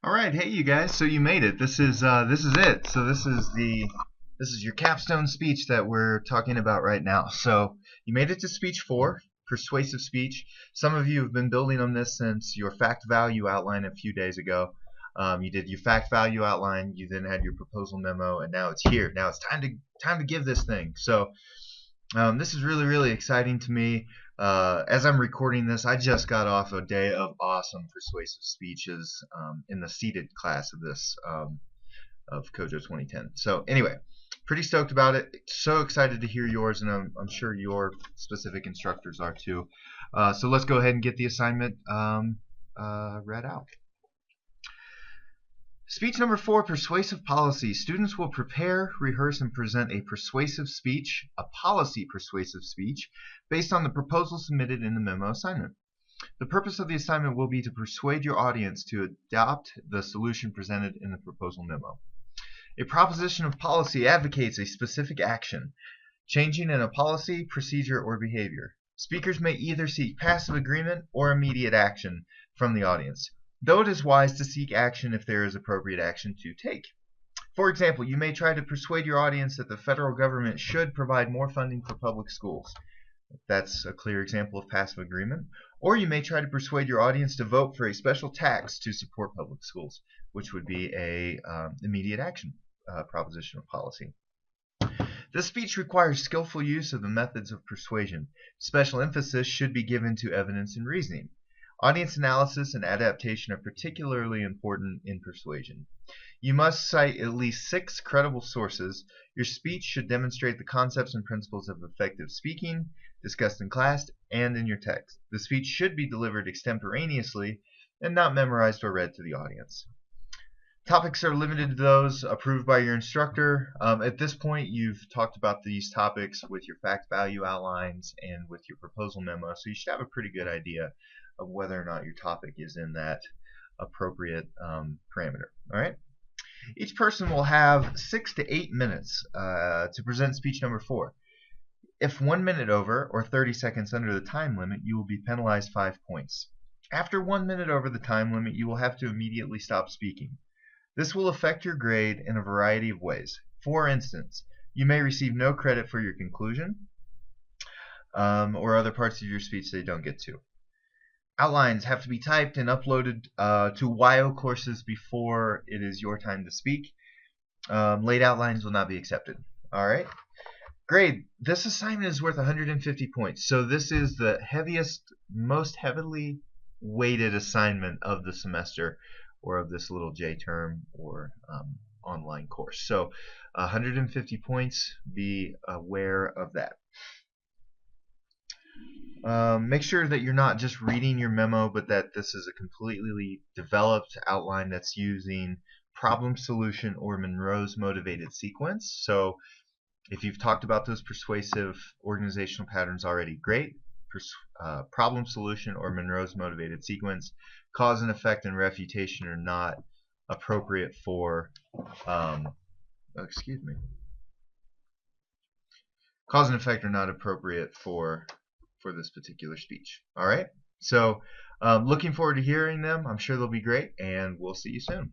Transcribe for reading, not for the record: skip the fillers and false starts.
All right, hey you guys. So you made it. This is it. So this is your capstone speech that we're talking about right now. So you made it to speech 4, persuasive speech. Some of you have been building on this since your fact value outline a few days ago. You did your fact value outline. You then had your proposal memo, and now it's here. Now it's time to give this thing. So this is really exciting to me. As I'm recording this, I just got off a day of awesome persuasive speeches in the seated class of this of COJO 2010. So anyway, pretty stoked about it. So excited to hear yours, and I'm sure your specific instructors are too. So let's go ahead and get the assignment read out. Speech number 4, persuasive policy. Students will prepare, rehearse, and present a persuasive speech, a policy persuasive speech, based on the proposal submitted in the memo assignment. The purpose of the assignment will be to persuade your audience to adopt the solution presented in the proposal memo. A proposition of policy advocates a specific action, changing in a policy, procedure, or behavior. Speakers may either seek passive agreement or immediate action from the audience, though it is wise to seek action if there is appropriate action to take. For example, you may try to persuade your audience that the federal government should provide more funding for public schools. That's a clear example of passive agreement. Or you may try to persuade your audience to vote for a special tax to support public schools, which would be a immediate action proposition of policy. This speech requires skillful use of the methods of persuasion. Special emphasis should be given to evidence and reasoning. Audience analysis and adaptation are particularly important in persuasion. You must cite at least 6 credible sources. Your speech should demonstrate the concepts and principles of effective speaking discussed in class and in your text. The speech should be delivered extemporaneously and not memorized or read to the audience. Topics are limited to those approved by your instructor. At this point, you've talked about these topics with your fact value outlines and with your proposal memo, so you should have a pretty good idea of whether or not your topic is in that appropriate parameter. All right. Each person will have 6 to 8 minutes to present speech number 4. If 1 minute over or 30 seconds under the time limit, you will be penalized 5 points. After 1 minute over the time limit, you will have to immediately stop speaking. This will affect your grade in a variety of ways. For instance, you may receive no credit for your conclusion or other parts of your speech they don't get to. Outlines have to be typed and uploaded to UWyo courses before it is your time to speak. Late outlines will not be accepted. All right. Grade. This assignment is worth 150 points. So this is the heaviest, most heavily weighted assignment of the semester or of this little J term or online course. So 150 points. Be aware of that. Make sure that you're not just reading your memo, but that this is a completely developed outline that's using problem solution or Monroe's motivated sequence. So if you've talked about those persuasive organizational patterns already, great. Problem solution or Monroe's motivated sequence, cause and effect and refutation are not appropriate for cause and effect are not appropriate for this particular speech. All right. So looking forward to hearing them. I'm sure they'll be great, and we'll see you soon.